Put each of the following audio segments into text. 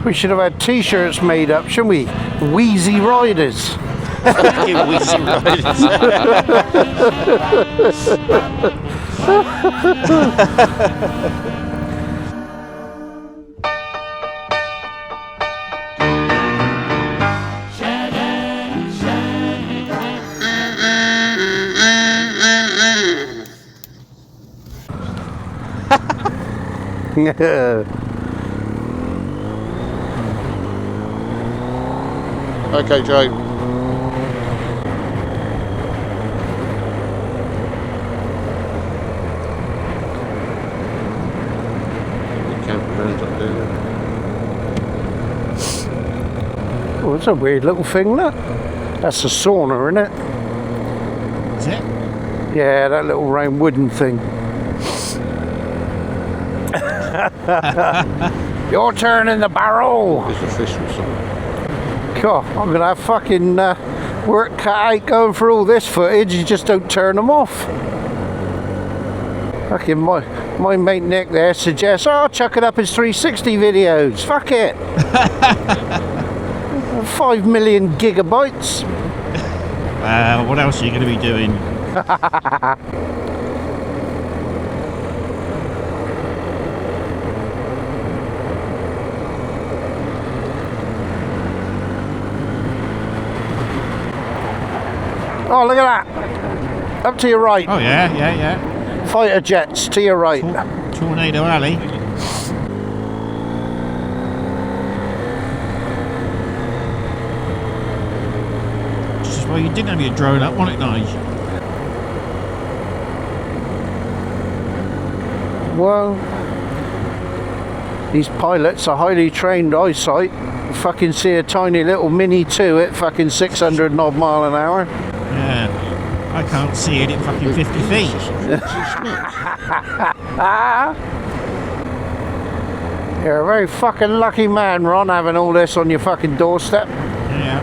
We should have had t-shirts made up, shouldn't we? Wheezy Riders. Fucking Wheezy Riders. Okay, Joe. Oh, it's a weird little thing, look. That's a sauna, isn't it? Is it? Yeah, that little round wooden thing. Your turn in the barrel. It's a fish or something. God, I'm going to have fucking work cut out going for all this footage. You just don't turn them off. Fucking my mate Nick there suggests, oh, chuck it up as 360 videos. Fuck it. 5 million gigabytes. What else are you going to be doing? Oh, look at that. Up to your right. Oh, yeah. Fighter jets to your right. Tornado Alley. Well, you didn't have your drone up, wasn't it, Nige? Well, these pilots are highly trained eyesight. You fucking see a tiny little Mini 2 at fucking 600 odd mile an hour. Yeah. I can't see it at fucking 50 feet. You're a very fucking lucky man, Ron, having all this on your fucking doorstep. Yeah.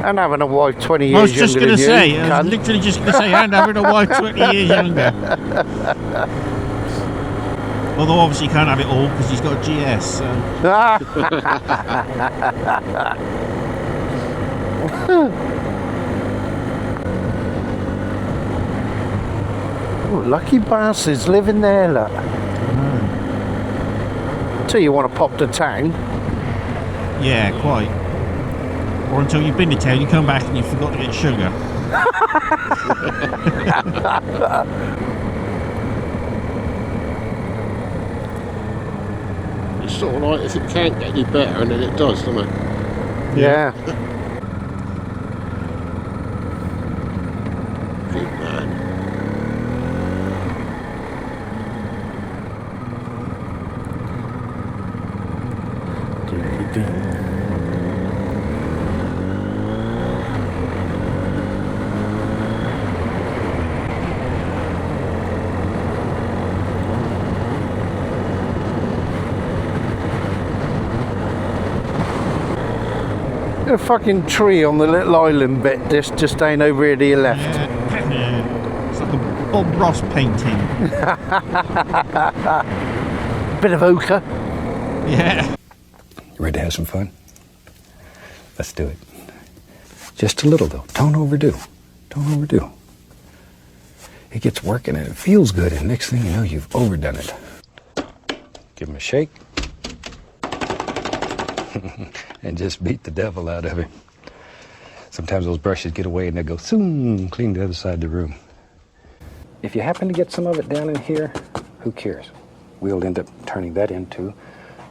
And having a wife 20 years I was just younger going to than say, you, I was cunt. literally just going to say, and having a wife 20 years younger. Although obviously he can't have it all because he's got a GS. So. Oh, lucky bastards living there, look. Till you want to pop to town. Yeah, quite. Or until you've been to town, you come back and you forgot to get sugar. It's sort of like if it can't get any better, and then it does, doesn't it? Yeah. Good man. A fucking tree on the little island bit just down over here to your left. Yeah. It's like a Bob Ross painting. Bit of ochre. Yeah. You ready to have some fun? Let's do it. Just a little though. Don't overdo. Don't overdo. It gets working and it feels good, and next thing you know, you've overdone it. Give him a shake. And just beat the devil out of him. Sometimes those brushes get away and they go zoom, clean the other side of the room. If you happen to get some of it down in here, who cares? We'll end up turning that into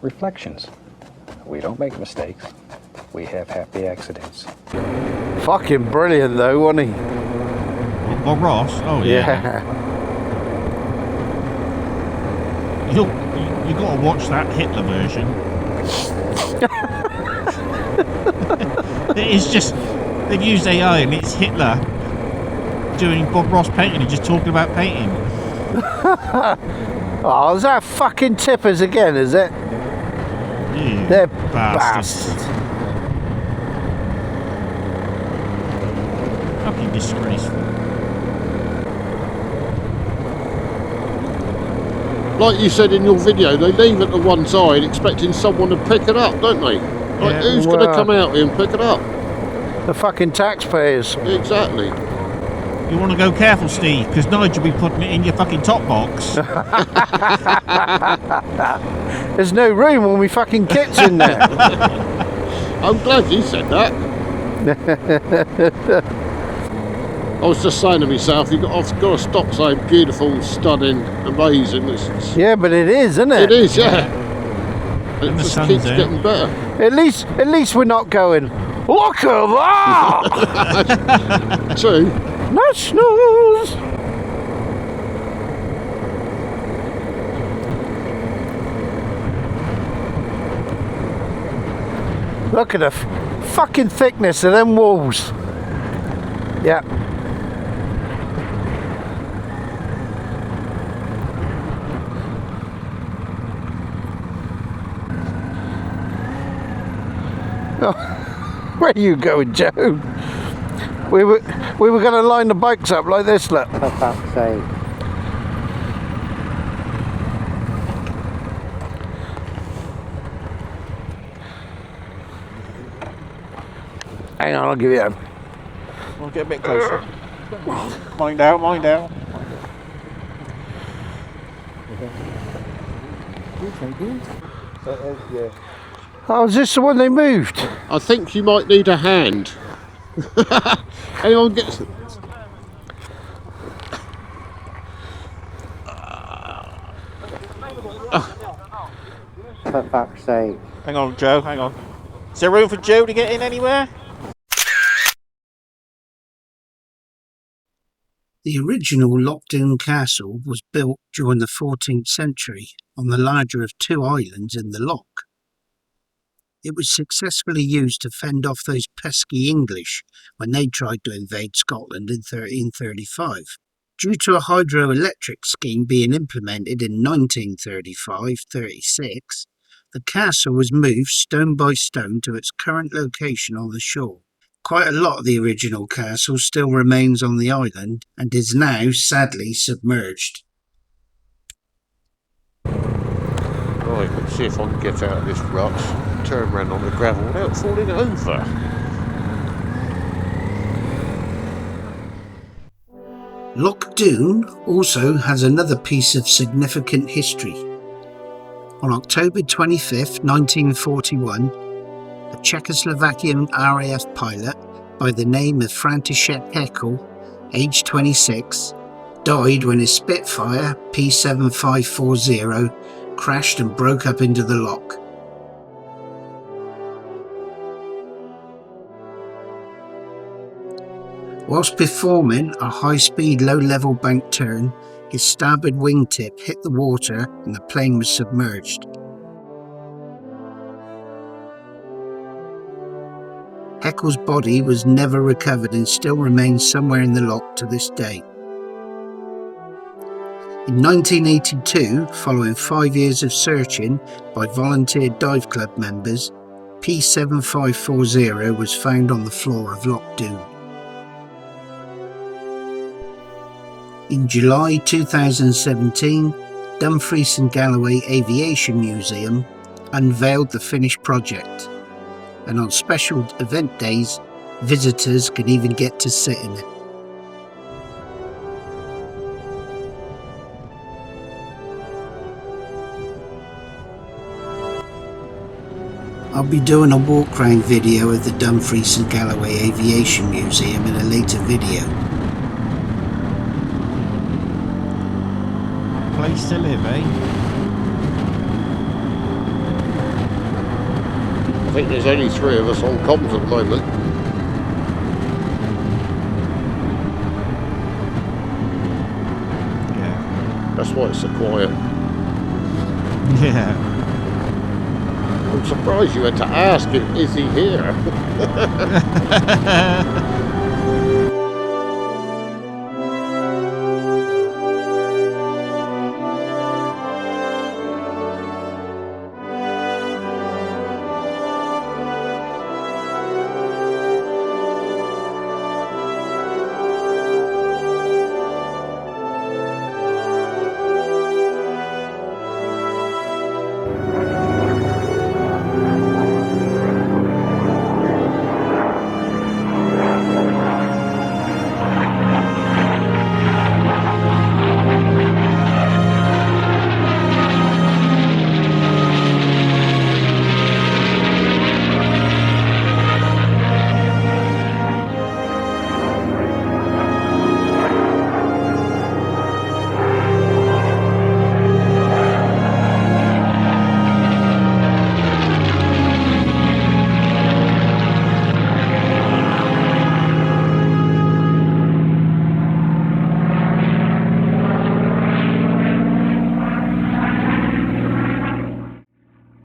reflections. We don't make mistakes. We have happy accidents. Fucking brilliant though, wasn't he? Bob Ross? Oh, yeah. You got to watch that Hitler version. It is just, they've used AI and it's Hitler doing Bob Ross painting and just talking about painting. Oh, is that fucking tippers again, is it? You They're bastards. bastards. Fucking disgraceful. like you said in your video, they leave it to one side expecting someone to pick it up, don't they? Like, Yeah. who's going to come out here and pick it up? The fucking taxpayers. Exactly. You want to go careful, Steve, because Nigel will be putting it in your fucking top box. There's no room when we fucking kit's in there. I'm glad you said that. I was just saying to myself, I've got to stop saying beautiful, stunning, amazing. Yeah, but it is, isn't it? It is, yeah. And And it the just sun's keeps out. getting better. At least we're not going, look at that! True. Nationals! Look at the fucking thickness of them walls. Yeah. Oh, where are you going, Joe? We were going to line the bikes up like this, look. For fuck's sake. Hang on, I'll give you a... We'll get a bit closer. Mind out, mind out. Oh, is this the one they moved? I think you might need a hand. Anyone gets... For fuck's sake. Hang on, Joe, hang on. Is there room for Joe to get in anywhere? The original Loch Doon Castle was built during the 14th century on the larger of two islands in the loch. It was successfully used to fend off those pesky English when they tried to invade Scotland in 1335. Due to a hydroelectric scheme being implemented in 1935-36, the castle was moved stone by stone to its current location on the shore. Quite a lot of the original castle still remains on the island and is now sadly submerged. Right, let's see if I can get out of this rut, turn around on the gravel without falling over. Loch Doon also has another piece of significant history. On October 25, 1941, a Czechoslovakian RAF pilot by the name of František Haeckel, aged 26, died when his Spitfire P7540 crashed and broke up into the loch. Whilst performing a high-speed, low-level bank turn, his starboard wingtip hit the water and the plane was submerged. Haeckel's body was never recovered and still remains somewhere in the loch to this day. In 1982, following 5 years of searching by volunteer dive club members, P7540 was found on the floor of Loch Doon. In July 2017, Dumfries and Galloway Aviation Museum unveiled the finished project, and on special event days, visitors can even get to sit in it. I'll be doing a walk round video of the Dumfries and Galloway Aviation Museum in a later video. Place to live, eh? I think there's only 3 of us on comms at the moment. Yeah. That's why it's so quiet. Yeah. I'm surprised you had to ask him, is he here?